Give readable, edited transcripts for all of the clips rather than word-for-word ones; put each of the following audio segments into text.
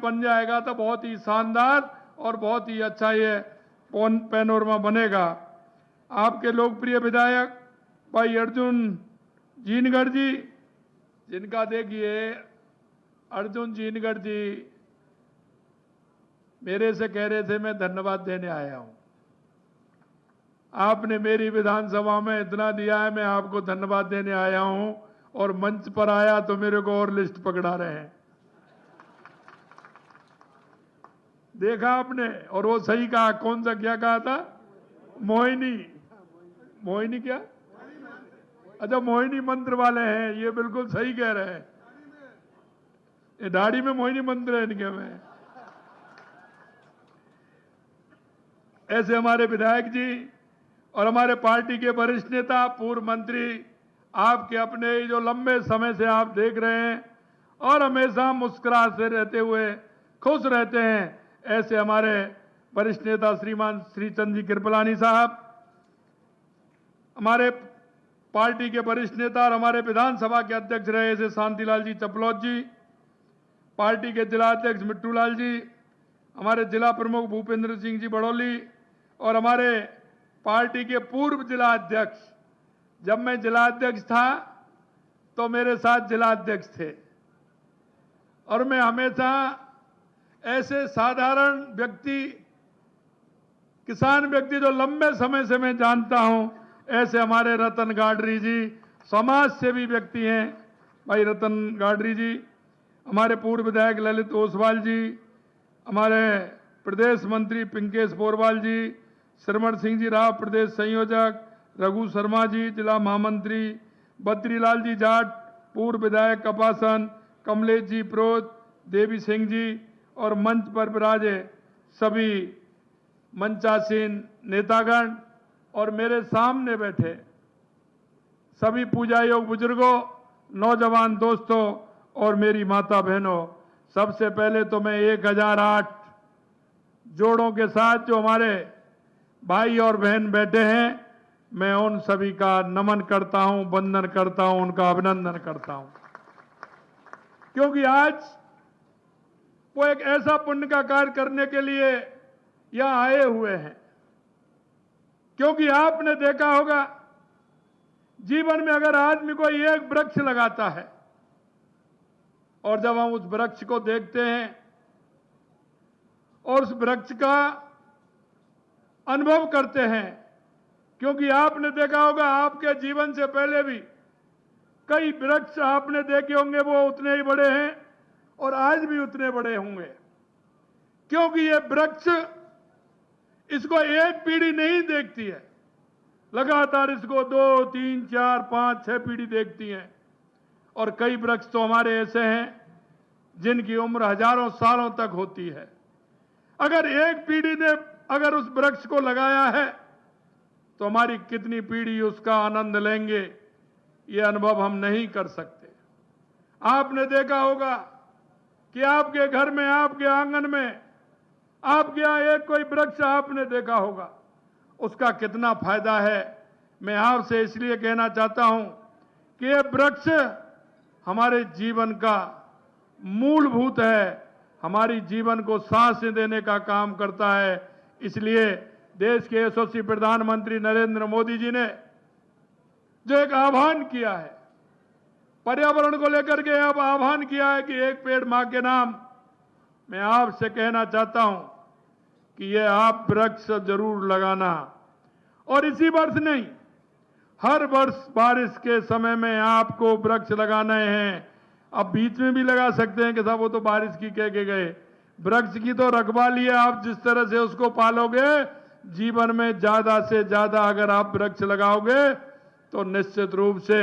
जब बन जाएगा तो बहुत ही शानदार और बहुत ही अच्छा ये पैनोरमा बनेगा। आपके लोकप्रिय विधायक भाई अर्जुन जीनगढ़ जी, जिनका देखिए अर्जुन जीनगढ़ जी मेरे से कह रहे थे मैं धन्यवाद देने आया हूं। आपने मेरी विधानसभा में इतना दिया है, मैं आपको धन्यवाद देने आया हूं। और मंच पर आया तो मेरे को और लिस्ट पकड़ा रहे हैं। देखा आपने? और वो सही कहा। कौन सा क्या कहा था? मोहिनी। मोहिनी क्या? अच्छा, मोहिनी मंत्र वाले हैं। ये बिल्कुल सही कह रहे हैं। ये दाढ़ी में मोहिनी मंत्र है इनके में। ऐसे हमारे विधायक जी और हमारे पार्टी के वरिष्ठ नेता, पूर्व मंत्री, आपके अपने जो लंबे समय से आप देख रहे हैं और हमेशा मुस्कुराते रहते हुए खुश रहते हैं, ऐसे हमारे वरिष्ठ नेता श्रीमान श्रीचंद जी कृपलानी साहब, हमारे पार्टी के वरिष्ठ नेता और हमारे विधानसभा के अध्यक्ष रहे ऐसे शांतिलाल जी चपलौत जी, पार्टी के जिला अध्यक्ष मिट्टू लाल जी, हमारे जिला प्रमुख भूपेंद्र सिंह जी बड़ौली और हमारे पार्टी के पूर्व जिला अध्यक्ष। जब मैं जिला अध्यक्ष था तो मेरे साथ जिला अध्यक्ष थे और मैं हमेशा ऐसे साधारण व्यक्ति, किसान व्यक्ति जो लंबे समय से मैं जानता हूं, ऐसे हमारे रतन गाडरी जी समाज सेवी व्यक्ति हैं। भाई रतन गाडरी जी, हमारे पूर्व विधायक ललित ओसवाल जी, हमारे प्रदेश मंत्री पिंकेश पोरवाल जी, श्रवण सिंह जी राव प्रदेश संयोजक, रघु शर्मा जी जिला महामंत्री, बद्रीलाल जी जाट पूर्व विधायक कपासन, कमलेश जी प्रोत, देवी सिंह जी और मंच पर विराजे सभी मंचासीन नेतागण और मेरे सामने बैठे सभी पूजा योग बुजुर्गों, नौजवान दोस्तों और मेरी माता बहनों, सबसे पहले तो मैं 1008 जोड़ों के साथ जो हमारे भाई और बहन बैठे हैं, मैं उन सभी का नमन करता हूं, वंदन करता हूं, उनका अभिनंदन करता हूं, क्योंकि आज वो एक ऐसा पुण्य का कार्य करने के लिए यहां आए हुए हैं। क्योंकि आपने देखा होगा जीवन में अगर आदमी कोई एक वृक्ष लगाता है और जब हम उस वृक्ष को देखते हैं और उस वृक्ष का अनुभव करते हैं, क्योंकि आपने देखा होगा आपके जीवन से पहले भी कई वृक्ष आपने देखे होंगे, वो उतने ही बड़े हैं और आज भी उतने बड़े होंगे, क्योंकि ये वृक्ष इसको एक पीढ़ी नहीं देखती है, लगातार इसको 2, 3, 4, 5, 6 पीढ़ी देखती है। और कई वृक्ष तो हमारे ऐसे हैं जिनकी उम्र हजारों सालों तक होती है। अगर एक पीढ़ी ने अगर उस वृक्ष को लगाया है तो हमारी कितनी पीढ़ी उसका आनंद लेंगे, ये अनुभव हम नहीं कर सकते। आपने देखा होगा कि आपके घर में, आपके आंगन में, आपके यहां एक कोई वृक्ष आपने देखा होगा, उसका कितना फायदा है। मैं आपसे इसलिए कहना चाहता हूं कि ये वृक्ष हमारे जीवन का मूलभूत है, हमारी जीवन को सांस देने का काम करता है। इसलिए देश के यशस्वी प्रधानमंत्री नरेंद्र मोदी जी ने जो एक आह्वान किया है, पर्यावरण को लेकर के अब आह्वान किया है कि एक पेड़ मां के नाम, मैं आपसे कहना चाहता हूं कि ये आप वृक्ष जरूर लगाना। और इसी वर्ष नहीं, हर वर्ष बारिश के समय में आपको वृक्ष लगाने हैं। अब बीच में भी लगा सकते हैं कि साहब वो तो बारिश की कह के गए, वृक्ष की तो रखवाली है। आप जिस तरह से उसको पालोगे, जीवन में ज्यादा से ज्यादा अगर आप वृक्ष लगाओगे तो निश्चित रूप से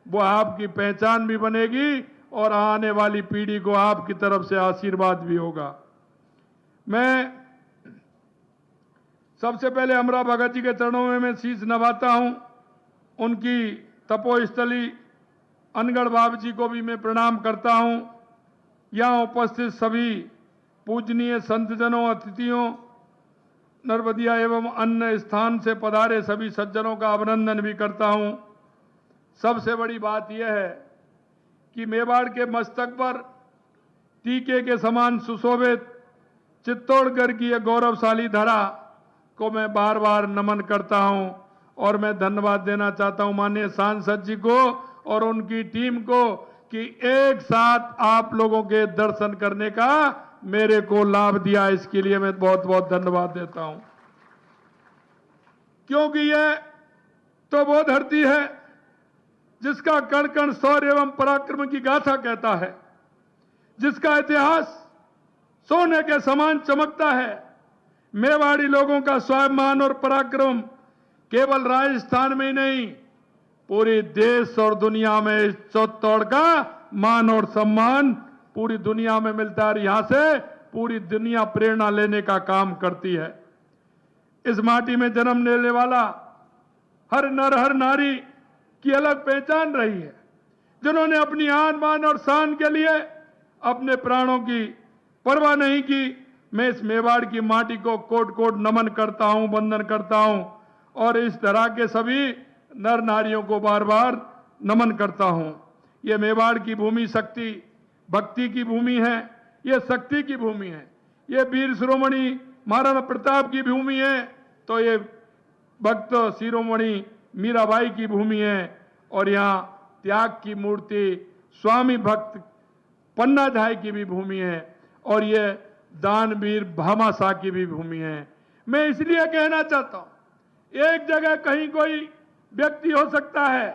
वो आपकी पहचान भी बनेगी और आने वाली पीढ़ी को आपकी तरफ से आशीर्वाद भी होगा। मैं सबसे पहले अमरा भगत जी के चरणों में मैं शीश नवाता हूं। उनकी तपोस्थली अनगढ़ बाबा जी को भी मैं प्रणाम करता हूं। यहां उपस्थित सभी पूजनीय संतजनों, अतिथियों, नरबदिया एवं अन्य स्थान से पधारे सभी सज्जनों का अभिनंदन भी करता हूं। सबसे बड़ी बात यह है कि मेवाड़ के मस्तक पर टीके के समान सुशोभित चित्तौड़गढ़ की यह गौरवशाली धरा को मैं बार बार नमन करता हूं और मैं धन्यवाद देना चाहता हूं माननीय सांसद जी को और उनकी टीम को कि एक साथ आप लोगों के दर्शन करने का मेरे को लाभ दिया। इसके लिए मैं बहुत बहुत धन्यवाद देता हूं, क्योंकि यह तो वो धरती है जिसका कण कण शौर्य एवं पराक्रम की गाथा कहता है, जिसका इतिहास सोने के समान चमकता है। मेवाड़ी लोगों का स्वाभिमान और पराक्रम केवल राजस्थान में ही नहीं, पूरे देश और दुनिया में इस चित्तौड़ का मान और सम्मान पूरी दुनिया में मिलता है। यहां से पूरी दुनिया प्रेरणा लेने का काम करती है। इस माटी में जन्म लेने वाला हर नर हर नारी की अलग पहचान रही है, जिन्होंने अपनी आन बान और शान के लिए अपने प्राणों की परवाह नहीं की। मैं इस मेवाड़ की माटी को कोट कोट नमन करता हूं, वंदन करता हूं और इस तरह के सभी नर नारियों को बार बार नमन करता हूं। यह मेवाड़ की भूमि शक्ति भक्ति की भूमि है, यह शक्ति की भूमि है, यह वीर शिरोमणि महाराणा प्रताप की भूमि है, तो ये भक्त शिरोमणि मीराबाई की भूमि है और यहाँ त्याग की मूर्ति स्वामी भक्त पन्ना झाई की भी भूमि है और ये दानवीर भामाशाह की भी भूमि है। मैं इसलिए कहना चाहता हूं, एक जगह कहीं कोई व्यक्ति हो सकता है,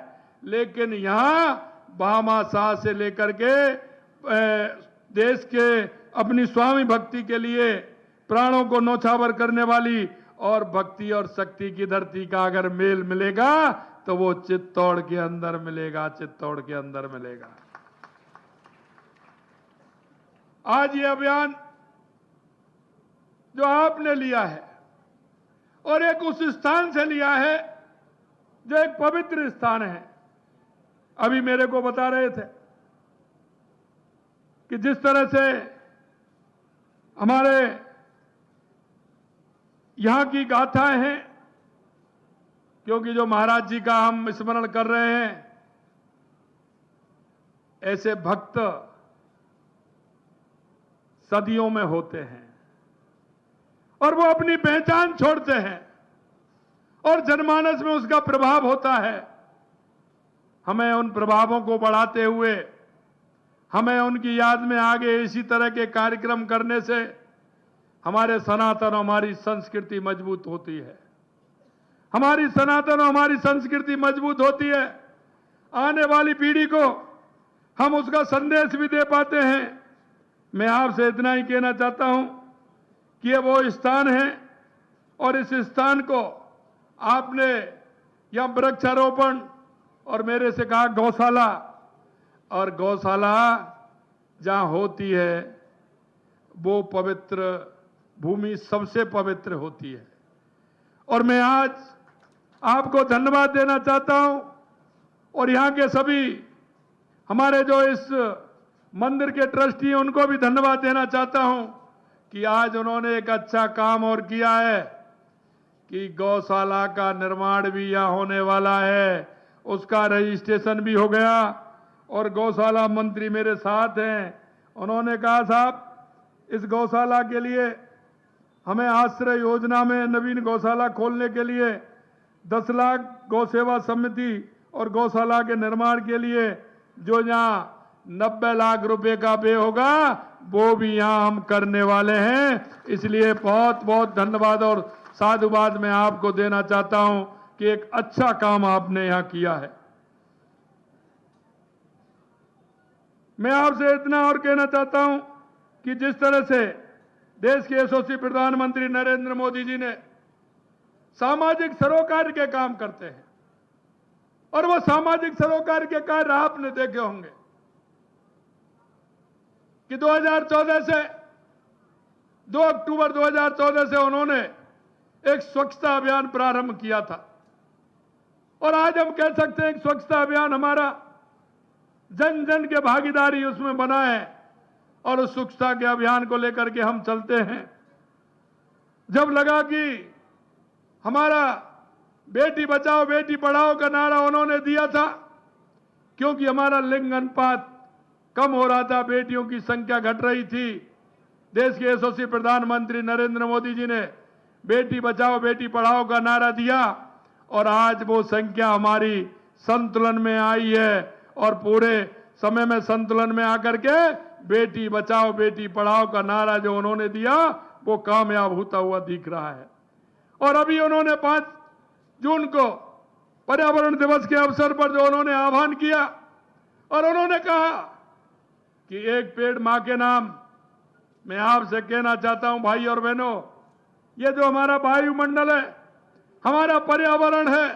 लेकिन यहां भामाशाह से लेकर के देश के अपनी स्वामी भक्ति के लिए प्राणों को नौछावर करने वाली और भक्ति और शक्ति की धरती का अगर मेल मिलेगा तो वो चित्तौड़ के अंदर मिलेगा, चित्तौड़ के अंदर मिलेगा। आज ये अभियान जो आपने लिया है और एक उस स्थान से लिया है जो एक पवित्र स्थान है। अभी मेरे को बता रहे थे कि जिस तरह से हमारे यहां की गाथाएं हैं, क्योंकि जो महाराज जी का हम स्मरण कर रहे हैं, ऐसे भक्त सदियों में होते हैं और वो अपनी पहचान छोड़ते हैं और जनमानस में उसका प्रभाव होता है। हमें उन प्रभावों को बढ़ाते हुए हमें उनकी याद में आगे इसी तरह के कार्यक्रम करने से हमारे सनातन और हमारी संस्कृति मजबूत होती है। हमारी सनातन और हमारी संस्कृति मजबूत होती है, आने वाली पीढ़ी को हम उसका संदेश भी दे पाते हैं। मैं आपसे इतना ही कहना चाहता हूं कि ये वो स्थान है और इस स्थान को आपने यहां वृक्षारोपण और मेरे से कहा गौशाला, और गौशाला जहां होती है वो पवित्र भूमि सबसे पवित्र होती है। और मैं आज आपको धन्यवाद देना चाहता हूं और यहां के सभी हमारे जो इस मंदिर के ट्रस्टी हैं उनको भी धन्यवाद देना चाहता हूं कि आज उन्होंने एक अच्छा काम और किया है कि गौशाला का निर्माण भी यहां होने वाला है, उसका रजिस्ट्रेशन भी हो गया और गौशाला मंत्री मेरे साथ हैं। उन्होंने कहा साहब इस गौशाला के लिए हमें आश्रय योजना में नवीन गौशाला खोलने के लिए 10 लाख गौ सेवा समिति और गौशाला के निर्माण के लिए जो यहाँ 90 लाख रुपए का व्यय होगा वो भी यहाँ हम करने वाले हैं। इसलिए बहुत बहुत धन्यवाद और साधुवाद मैं आपको देना चाहता हूं कि एक अच्छा काम आपने यहाँ किया है। मैं आपसे इतना और कहना चाहता हूं कि जिस तरह से देश के यशस्वी प्रधानमंत्री नरेंद्र मोदी जी ने सामाजिक सरोकार के काम करते हैं और वो सामाजिक सरोकार के कार्य आपने देखे होंगे कि 2014 से 2 अक्टूबर 2014 से उन्होंने एक स्वच्छता अभियान प्रारंभ किया था और आज हम कह सकते हैं कि स्वच्छता अभियान हमारा जन जन के भागीदारी उसमें बना है और उस स्वच्छता के अभियान को लेकर के हम चलते हैं। जब लगा कि हमारा बेटी बचाओ बेटी पढ़ाओ का नारा उन्होंने दिया था, क्योंकि हमारा लिंग अनुपात कम हो रहा था, बेटियों की संख्या घट रही थी। देश के यशस्वी प्रधानमंत्री नरेंद्र मोदी जी ने बेटी बचाओ बेटी पढ़ाओ का नारा दिया और आज वो संख्या हमारी संतुलन में आई है और पूरे समय में संतुलन में आकर के बेटी बचाओ बेटी पढ़ाओ का नारा जो उन्होंने दिया वो कामयाब होता हुआ दिख रहा है। और अभी उन्होंने 5 जून को पर्यावरण दिवस के अवसर पर जो उन्होंने आह्वान किया और उन्होंने कहा कि एक पेड़ मां के नाम। मैं आपसे कहना चाहता हूं भाई और बहनों, ये जो हमारा वायुमंडल है, हमारा पर्यावरण है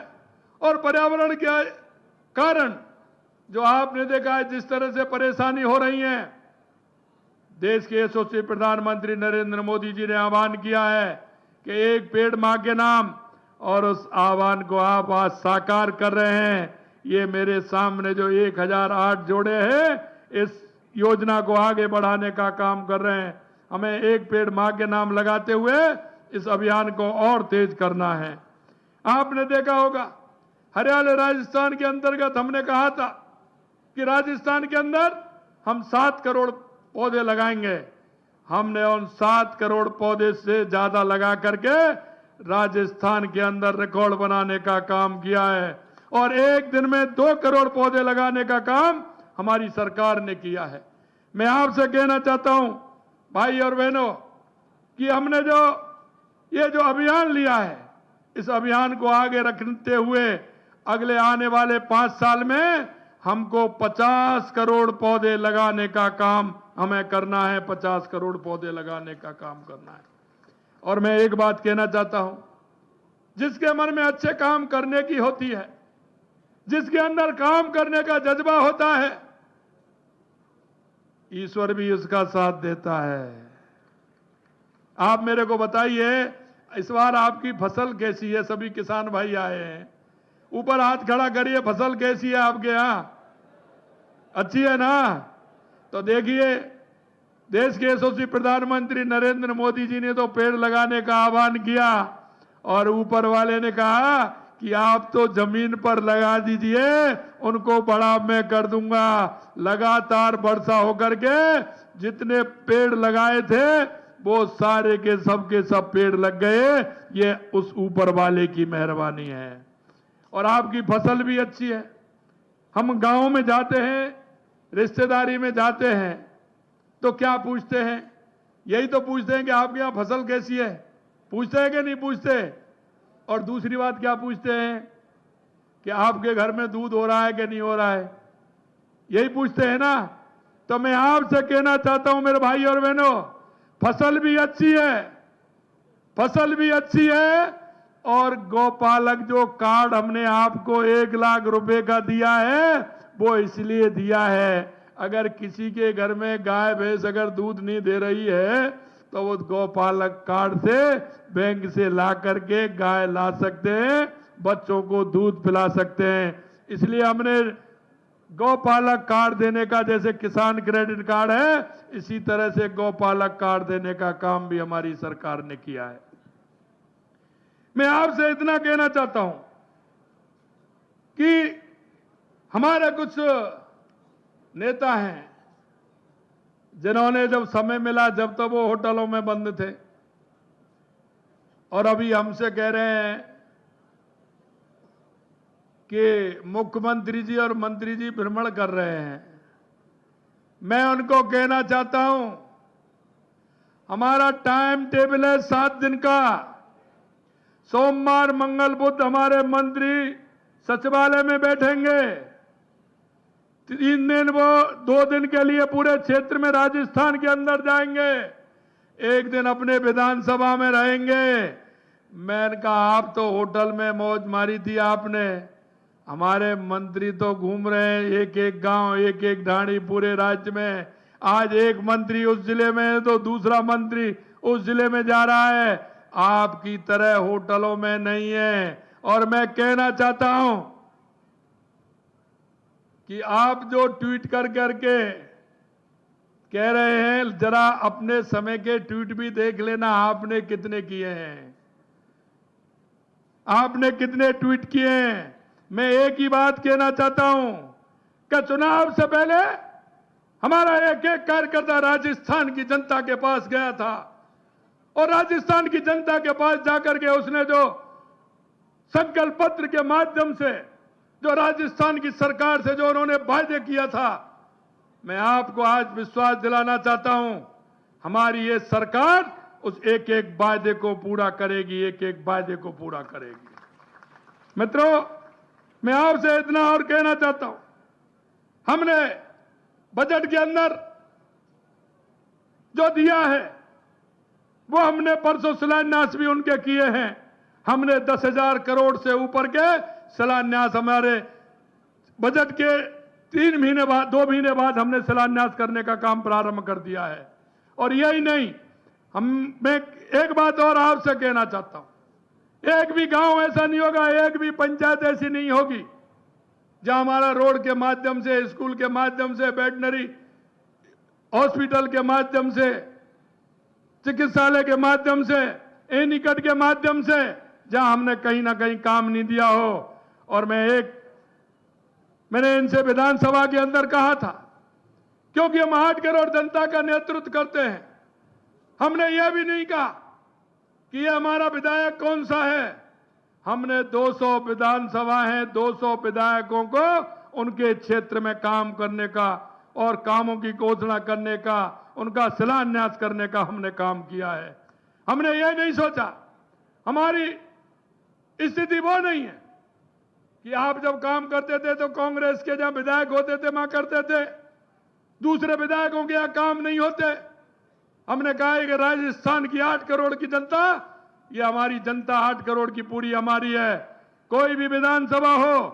और पर्यावरण के कारण जो आपने देखा है जिस तरह से परेशानी हो रही है, देश के यशस्वी प्रधानमंत्री नरेंद्र मोदी जी ने आह्वान किया है कि एक पेड़ मां के नाम और उस आह्वान को आप आज साकार कर रहे हैं। ये मेरे सामने जो 1008 जोड़े हैं इस योजना को आगे बढ़ाने का काम कर रहे हैं। हमें एक पेड़ मां के नाम लगाते हुए इस अभियान को और तेज करना है। आपने देखा होगा हरियाणा राजस्थान के अंतर्गत हमने कहा था कि राजस्थान के अंदर हम 7 करोड़ पौधे लगाएंगे। हमने उन 7 करोड़ पौधे से ज्यादा लगा करके राजस्थान के अंदर रिकॉर्ड बनाने का काम किया है और एक दिन में 2 करोड़ पौधे लगाने का काम हमारी सरकार ने किया है। मैं आपसे कहना चाहता हूं भाई और बहनों कि हमने ये जो अभियान लिया है, इस अभियान को आगे रखते हुए अगले आने वाले 5 साल में हमको 50 करोड़ पौधे लगाने का काम हमें करना है। 50 करोड़ पौधे लगाने का काम करना है। और मैं एक बात कहना चाहता हूं, जिसके मन में अच्छे काम करने की होती है, जिसके अंदर काम करने का जज्बा होता है, ईश्वर भी उसका साथ देता है। आप मेरे को बताइए इस बार आपकी फसल कैसी है? सभी किसान भाई आए हैं, ऊपर हाथ खड़ा करिए, फसल कैसी है आपके यहां? अच्छी है ना? तो देखिए देश के यशस्वी प्रधानमंत्री नरेंद्र मोदी जी ने तो पेड़ लगाने का आह्वान किया और ऊपर वाले ने कहा कि आप तो जमीन पर लगा दीजिए, उनको बड़ा मैं कर दूंगा। लगातार वर्षा होकर के जितने पेड़ लगाए थे वो सारे के सब पेड़ लग गए। ये उस ऊपर वाले की मेहरबानी है और आपकी फसल भी अच्छी है। हम गांव में जाते हैं, रिश्तेदारी में जाते हैं तो क्या पूछते हैं? यही तो पूछते हैं कि आपके यहां फसल कैसी है। पूछते हैं कि नहीं पूछते? और दूसरी बात क्या पूछते हैं कि आपके घर में दूध हो रहा है कि नहीं हो रहा है। यही पूछते हैं ना। तो मैं आपसे कहना चाहता हूं मेरे भाई और बहनों, फसल भी अच्छी है, फसल भी अच्छी है और गौपालक जो कार्ड हमने आपको 1 लाख रुपए का दिया है वो इसलिए दिया है, अगर किसी के घर में गाय भैंस अगर दूध नहीं दे रही है तो वो गौपालक कार्ड से बैंक से ला करके गाय ला सकते हैं, बच्चों को दूध पिला सकते हैं। इसलिए हमने गौपालक कार्ड देने का, जैसे किसान क्रेडिट कार्ड है, इसी तरह से गौपालक कार्ड देने का काम भी हमारी सरकार ने किया है। मैं आपसे इतना कहना चाहता हूं कि हमारे कुछ नेता हैं जिन्होंने जब समय मिला, जब तक वो होटलों में बंद थे, और अभी हमसे कह रहे हैं कि मुख्यमंत्री जी और मंत्री जी भ्रमण कर रहे हैं। मैं उनको कहना चाहता हूं हमारा टाइम टेबल है 7 दिन का। सोमवार मंगल बुध हमारे मंत्री सचिवालय में बैठेंगे, 3 दिन वो 2 दिन के लिए पूरे क्षेत्र में राजस्थान के अंदर जाएंगे, 1 दिन अपने विधानसभा में रहेंगे। मैंने कहा आप तो होटल में मौज मारी थी आपने, हमारे मंत्री तो घूम रहे हैं एक एक गांव, एक एक ढाणी पूरे राज्य में। आज एक मंत्री उस जिले में है तो दूसरा मंत्री उस जिले में जा रहा है, आपकी तरह होटलों में नहीं है। और मैं कहना चाहता हूं कि आप जो ट्वीट कर करके कह रहे हैं, जरा अपने समय के ट्वीट भी देख लेना, आपने कितने किए हैं, आपने कितने ट्वीट किए हैं। मैं एक ही बात कहना चाहता हूं कि चुनाव से पहले हमारा एक एक कार्यकर्ता राजस्थान की जनता के पास गया था और राजस्थान की जनता के पास जाकर के उसने जो संकल्प पत्र के माध्यम से जो राजस्थान की सरकार से जो उन्होंने वायदे किया था, मैं आपको आज विश्वास दिलाना चाहता हूं, हमारी ये सरकार उस एक एक वायदे को पूरा करेगी, एक एक वायदे को पूरा करेगी। मित्रों, मैं आपसे इतना और कहना चाहता हूं, हमने बजट के अंदर जो दिया है वो हमने परसों शिलान्यास भी उनके किए हैं। हमने 10,000 करोड़ से ऊपर के शिलान्यास हमारे बजट के 2 महीने बाद हमने शिलान्यास करने का काम प्रारंभ कर दिया है। और यही नहीं, मैं एक बात और आपसे कहना चाहता हूं, एक भी गांव ऐसा नहीं होगा, एक भी पंचायत ऐसी नहीं होगी जहां हमारा रोड के माध्यम से, स्कूल के माध्यम से, वेटनरी हॉस्पिटल के माध्यम से, चिकित्सालय के माध्यम से, एनीकट के माध्यम से, जहां हमने कहीं ना कहीं काम नहीं दिया हो। और मैंने इनसे विधानसभा के अंदर कहा था, क्योंकि हम 8 करोड़ जनता का नेतृत्व करते हैं, हमने यह भी नहीं कहा कि यह हमारा विधायक कौन सा है। हमने 200 विधानसभा है, 200 विधायकों को उनके क्षेत्र में काम करने का और कामों की घोषणा करने का, उनका शिलान्यास करने का हमने काम किया है। हमने यह नहीं सोचा, हमारी स्थिति वो नहीं है कि आप जब काम करते थे तो कांग्रेस के जहां विधायक होते थे वहां करते थे, दूसरे विधायकों के यहां काम नहीं होते। हमने कहा है कि राजस्थान की 8 करोड़ की जनता, ये हमारी जनता 8 करोड़ की पूरी हमारी है। कोई भी विधानसभा हो,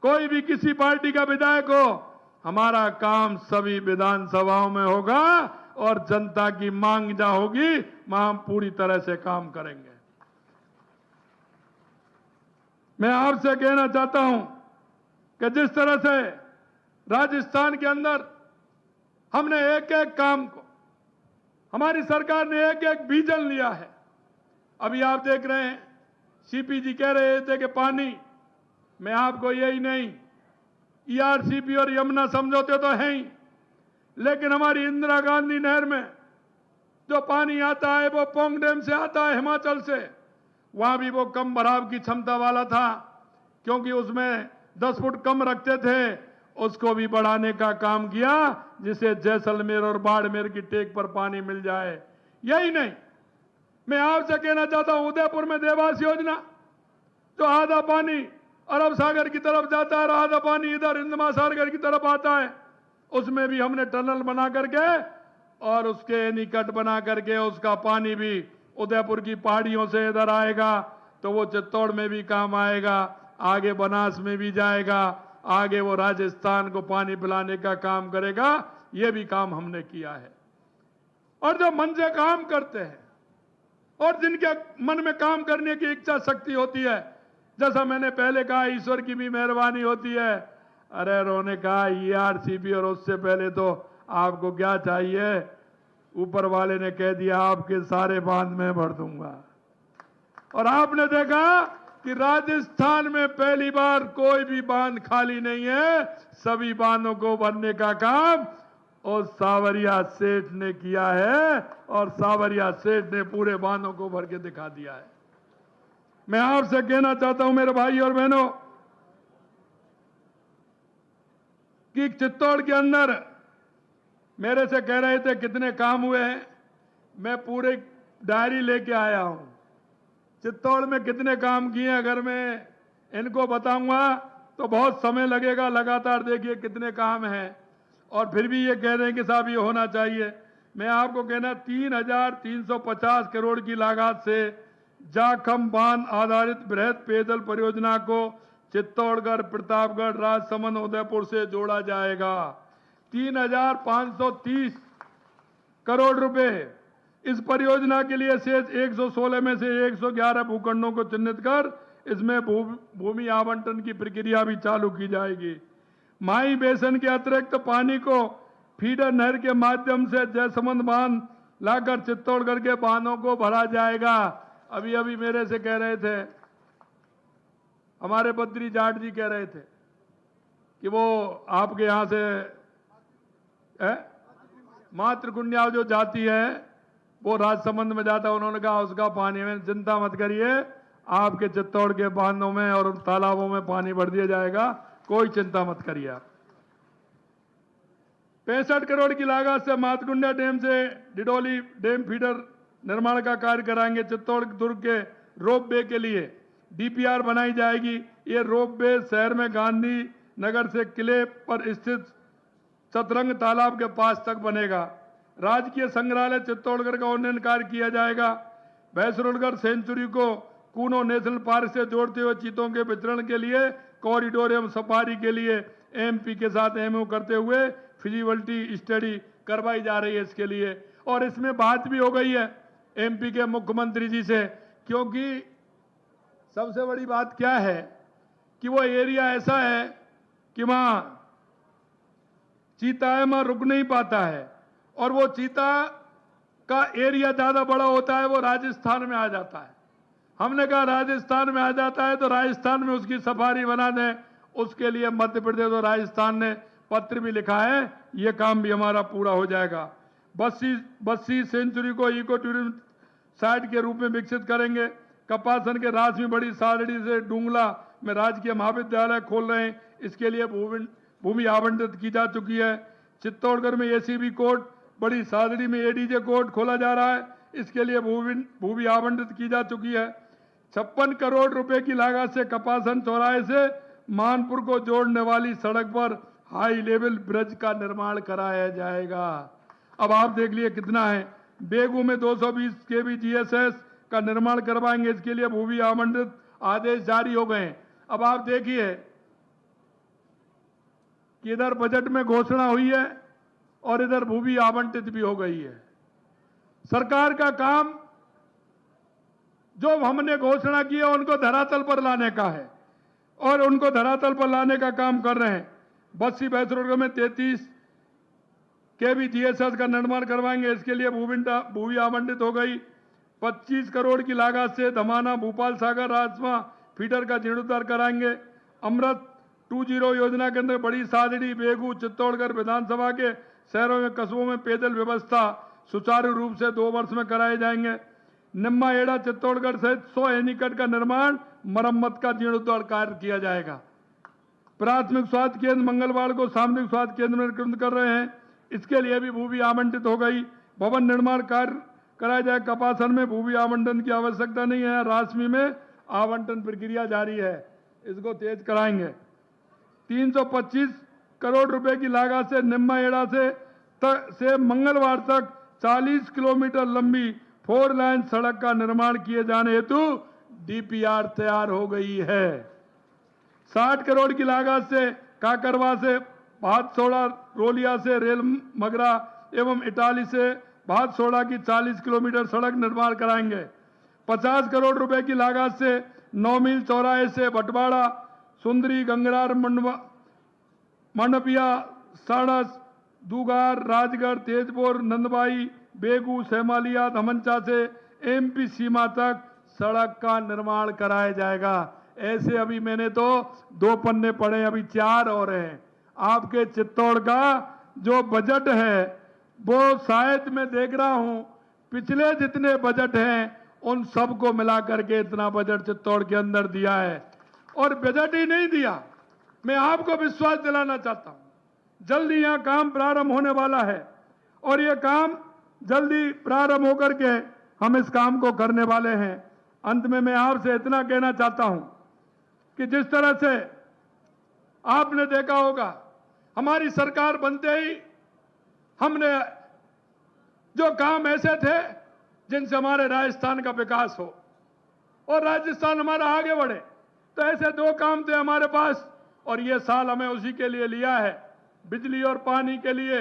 कोई भी किसी पार्टी का विधायक हो, हमारा काम सभी विधानसभाओं में होगा और जनता की मांग जहां होगी वहां हम पूरी तरह से काम करेंगे। मैं आपसे कहना चाहता हूं कि जिस तरह से राजस्थान के अंदर हमने एक एक काम को, हमारी सरकार ने एक एक विजन लिया है। अभी आप देख रहे हैं, सीपी जी कह रहे थे कि पानी, मैं आपको यही नहीं, ईआरसीपी और यमुना समझौते तो हैं ही, लेकिन हमारी इंदिरा गांधी नहर में जो पानी आता है वो पोंग डैम से आता है, हिमाचल से। वहां भी वो कम भराव की क्षमता वाला था, क्योंकि उसमें 10 फुट कम रखते थे, उसको भी बढ़ाने का काम किया, जिसे जैसलमेर और बाड़मेर की टेक पर पानी मिल जाए। यही नहीं, मैं आपसे कहना चाहता हूं, उदयपुर में देवास योजना, जो आधा पानी अरब सागर की तरफ जाता है और आधा पानी इधर हिंद महासागर की तरफ आता है, उसमें भी हमने टनल बना करके और उसके निकट बना करके उसका पानी भी उदयपुर की पहाड़ियों से इधर आएगा तो वो चित्तौड़ में भी काम आएगा, आगे बनास में भी जाएगा, आगे वो राजस्थान को पानी पिलाने का काम करेगा। ये भी काम हमने किया है। और जो मन से काम करते हैं और जिनके मन में काम करने की इच्छा शक्ति होती है, जैसा मैंने पहले कहा, ईश्वर की भी मेहरबानी होती है। अरे उन्होंने कहा ईआरसीपी, और उससे पहले तो आपको क्या चाहिए, ऊपर वाले ने कह दिया आपके सारे बांध में भर दूंगा। और आपने देखा कि राजस्थान में पहली बार कोई भी बांध खाली नहीं है, सभी बांधों को भरने का काम और सावरिया सेठ ने किया है, और सावरिया सेठ ने पूरे बांधों को भर के दिखा दिया है। मैं आपसे कहना चाहता हूं मेरे भाई और बहनों, कि चित्तौड़ के अंदर मेरे से कह रहे थे कितने काम हुए हैं, मैं पूरे डायरी लेके आया हूं। चित्तौड़ में कितने काम किए, अगर मैं इनको बताऊंगा तो बहुत समय लगेगा। लगातार देखिए कितने काम हैं, और फिर भी ये कह रहे हैं कि साहब ये होना चाहिए। मैं आपको कहना, 3,350 करोड़ की लागत से जाखम बांध आधारित बृहद पेयजल परियोजना को चित्तौड़गढ़, प्रतापगढ़, राजसमंद, उदयपुर से जोड़ा जाएगा। 3,530 करोड़ रुपए इस परियोजना के लिए शेष 116 में से 111 भूखंडों को चिन्हित कर इसमें भूमि आवंटन की प्रक्रिया भी चालू की जाएगी। माई बेसन के अतिरिक्त पानी को फीडर नहर के माध्यम से जयसमंद बांध लाकर चित्तौड़गढ़ के बांधों को भरा जाएगा। अभी अभी मेरे से कह रहे थे, हमारे बद्री जाट जी कह रहे थे कि वो आपके यहां से मातृकुंड्या जो जाती है वो राजसमंद में जाता है, उन्होंने कहा उसका पानी में चिंता मत करिए, आपके चित्तौड़ के बांधों में और तालाबों में पानी भर दिया जाएगा, कोई चिंता मत करिए आप। 65 करोड़ की लागत से मातकुंडा डैम से डिडोली डैम फीडर निर्माण का कार्य कराएंगे। चित्तौड़ दुर्ग के रोप वे के लिए डीपीआर बनाई जाएगी। ये रोप वे शहर में गांधी नगर से किले पर स्थित सतरंग तालाब के पास तक बनेगा। राजकीय संग्रहालय चित्तौड़गढ़ का उन्नयन कार्य किया जाएगा। भैंसरोडगढ़ सेंचुरी को कूनो नेशनल पार्क से जोड़ते हुए चीतों के वितरण के लिए कॉरिडोर एवं सफारी के लिए एमपी के साथ एमओयू करते हुए फिजिबिलिटी स्टडी करवाई जा रही है इसके लिए। और इसमें बात भी हो गई है एमपी के मुख्यमंत्री जी से, क्योंकि सबसे बड़ी बात क्या है कि वो एरिया ऐसा है कि वहां चीता है, वहां रुक नहीं पाता है, और वो चीता का एरिया ज्यादा बड़ा होता है, वो राजस्थान में आ जाता है। हमने कहा राजस्थान में आ जाता है तो राजस्थान में उसकी सफारी बना दें। उसके लिए मध्य प्रदेश और राजस्थान ने पत्र भी लिखा है, ये काम भी हमारा पूरा हो जाएगा। बस्सी सेंचुरी को इको टूरिज्म साइट के रूप में विकसित करेंगे। कपासन के रास में बड़ी सादड़ी से डूंगला में राजकीय महाविद्यालय खोल रहे हैं, इसके लिए भूमि आवंटित की जा चुकी है। चित्तौड़गढ़ में एसीबी कोर्ट, बड़ी सादड़ी में एडीजे कोर्ट खोला जा रहा है, इसके लिए भूमि आवंटित की जा चुकी है। 56 करोड़ रुपए की लागत से कपासन चौराहे से मानपुर को जोड़ने वाली सड़क पर हाई लेवल ब्रिज का निर्माण कराया जाएगा। अब आप देख लिए कितना है। बेगू में 220 केवी जीएसएस का निर्माण करवाएंगे, इसके लिए भूमि आवंटित आदेश जारी हो गए। अब आप देखिए कि इधर बजट में घोषणा हुई है और इधर भूमि आवंटित भी हो गई है। सरकार का काम जो हमने घोषणा की है उनको धरातल पर लाने का है, और उनको धरातल पर लाने का काम कर रहे हैं। बस्सी भैंसरोडगढ़ में 33 केवी जीएसएस का निर्माण करवाएंगे, इसके लिए भूमि आवंटित हो गई। 25 करोड़ की लागत से धमाना भोपाल सागर राजमा फीडर का जीर्णोद्धार कराएंगे। अमृत 20 योजना के अंदर बड़ी सादड़ी, बेगू, चित्तौड़गढ़ विधानसभा के शहरों में कस्बों में पेयजल व्यवस्था सुचारू रूप से 2 वर्ष में कराए जाएंगे। निम्मा एड़ा चित्तौड़गढ़ सहित 100 एनीकट का निर्माण, मरम्मत का जीर्णोद्धार कार्य किया जाएगा। प्राथमिक स्वास्थ्य केंद्र मंगलवार को सामुदायिक स्वास्थ्य केंद्र में कृत कर रहे हैं, इसके लिए भी भूमि आवंटित हो गई। भवन निर्माण कार्य कराया जाए। कपासन में भूमि आवंटन की आवश्यकता नहीं है, रासमी में आवंटन प्रक्रिया जारी है, इसको तेज कराएंगे। 325 करोड़ रुपए की लागत से निम्मा एड़ा से मंगलवार तक 40 किलोमीटर लंबी 4 लाइन सड़क का निर्माण किए जाने हेतु डीपीआर तैयार हो गई है। 60 करोड़ की लागत से काकरवा से भातसोड़ा रोलिया से रेल मगरा एवं इटाली से भातसोड़ा की 40 किलोमीटर सड़क निर्माण कराएंगे। 50 करोड़ रुपए की लागत से 9 मील चौराहे से बटवाड़ा सुंदरी गंगरार मंडपिया साड़स दूगार राजगढ़ तेजपुर नंदबाई बेगू सहमालिया धमनचा से एमपी सीमा तक सड़क का निर्माण कराया जाएगा। ऐसे अभी मैंने तो 2 पन्ने पढ़े, अभी 4 और हैं। आपके चित्तौड़ का जो बजट है वो शायद मैं देख रहा हूं पिछले जितने बजट हैं उन सबको मिला करके इतना बजट चित्तौड़ के अंदर दिया है। और बजट ही नहीं दिया, मैं आपको विश्वास दिलाना चाहता हूं जल्दी यहां काम प्रारंभ होने वाला है, और यह काम जल्दी प्रारंभ होकर के हम इस काम को करने वाले हैं। अंत में मैं आपसे इतना कहना चाहता हूं कि जिस तरह से आपने देखा होगा हमारी सरकार बनते ही हमने जो काम ऐसे थे जिनसे हमारे राजस्थान का विकास हो और राजस्थान हमारा आगे बढ़े, तो ऐसे 2 काम थे हमारे पास, और ये साल हमें उसी के लिए लिया है, बिजली और पानी के लिए।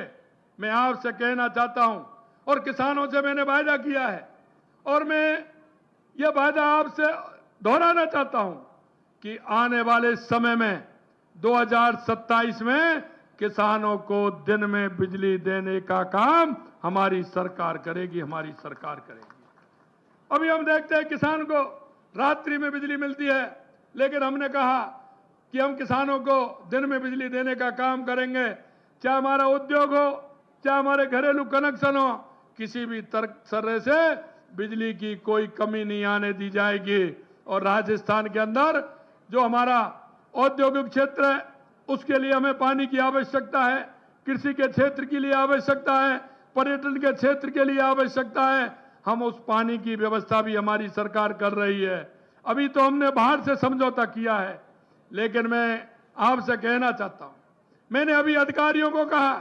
मैं आपसे कहना चाहता हूं और किसानों से मैंने वायदा किया है, और मैं ये वायदा आपसे दोहराना चाहता हूं कि आने वाले समय में 2027 में किसानों को दिन में बिजली देने का काम हमारी सरकार करेगी, हमारी सरकार करेगी। अभी हम देखते हैं किसान को रात्रि में बिजली मिलती है, लेकिन हमने कहा कि हम किसानों को दिन में बिजली देने का काम करेंगे। चाहे हमारा उद्योग हो, चाहे हमारे घरेलू कनेक्शन हो, किसी भी तरह से बिजली की कोई कमी नहीं आने दी जाएगी। और राजस्थान के अंदर जो हमारा औद्योगिक क्षेत्र है, उसके लिए हमें पानी की आवश्यकता है, कृषि के क्षेत्र के लिए आवश्यकता है, पर्यटन के क्षेत्र के लिए आवश्यकता है। हम उस पानी की व्यवस्था भी हमारी सरकार कर रही है। अभी तो हमने बाहर से समझौता किया है, लेकिन मैं आपसे कहना चाहता हूं, मैंने अभी अधिकारियों को कहा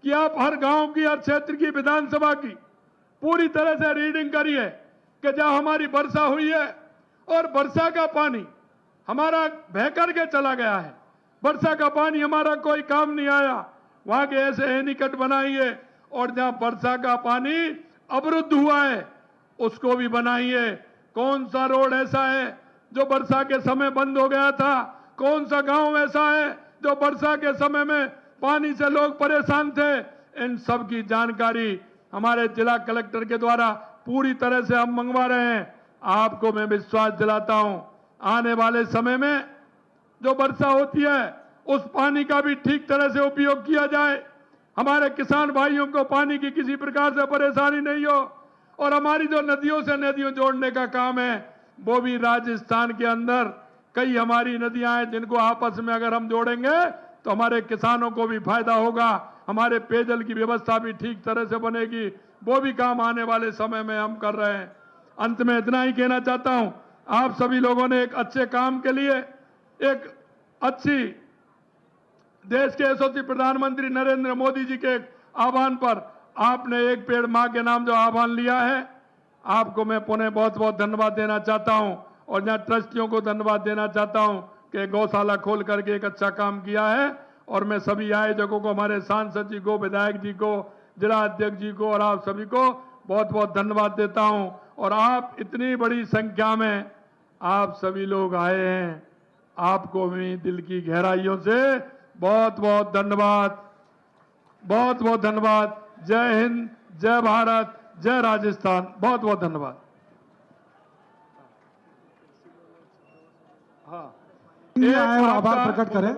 कि आप हर गांव की, हर क्षेत्र की विधानसभा की पूरी तरह से रीडिंग करिए कि जहां हमारी वर्षा हुई है और वर्षा का पानी हमारा बह करके चला गया है, वर्षा का पानी हमारा कोई काम नहीं आया, वहां के ऐसे एनीकट बनाइए। और जहां वर्षा का पानी अवरुद्ध हुआ है उसको भी बनाइए। कौन सा रोड ऐसा है जो वर्षा के समय बंद हो गया था, कौन सा गांव ऐसा है जो वर्षा के समय में पानी से लोग परेशान थे, इन सब की जानकारी हमारे जिला कलेक्टर के द्वारा पूरी तरह से हम मंगवा रहे हैं। आपको मैं विश्वास दिलाता हूं, आने वाले समय में जो वर्षा होती है उस पानी का भी ठीक तरह से उपयोग किया जाए, हमारे किसान भाइयों को पानी की किसी प्रकार से परेशानी नहीं हो। और हमारी जो नदियों से नदियों जोड़ने का काम है, वो भी राजस्थान के अंदर कई हमारी नदियां हैं जिनको आपस में अगर हम जोड़ेंगे तो हमारे किसानों को भी फायदा होगा, हमारे पेयजल की व्यवस्था भी ठीक तरह से बनेगी। वो भी काम आने वाले समय में हम कर रहे हैं। अंत में इतना ही कहना चाहता हूं, आप सभी लोगों ने एक अच्छे काम के लिए, एक अच्छी देश के यशस्वी प्रधानमंत्री नरेंद्र मोदी जी के आह्वान पर आपने एक पेड़ मां के नाम जो आह्वान लिया है, आपको मैं पुनः बहुत बहुत धन्यवाद देना चाहता हूं। और यहाँ ट्रस्टियों को धन्यवाद देना चाहता हूं कि गौशाला खोल करके एक अच्छा काम किया है। और मैं सभी आयोजकों को, हमारे सांसद जी को, विधायक जी को, जिला अध्यक्ष जी को और आप सभी को बहुत बहुत धन्यवाद देता हूं। और आप इतनी बड़ी संख्या में आप सभी लोग आए हैं, आपको भी दिल की गहराइयों से बहुत बहुत धन्यवाद, बहुत बहुत धन्यवाद। जय हिंद, जय भारत, जय राजस्थान। बहुत बहुत धन्यवाद। हाँ, आभार प्रकट करें।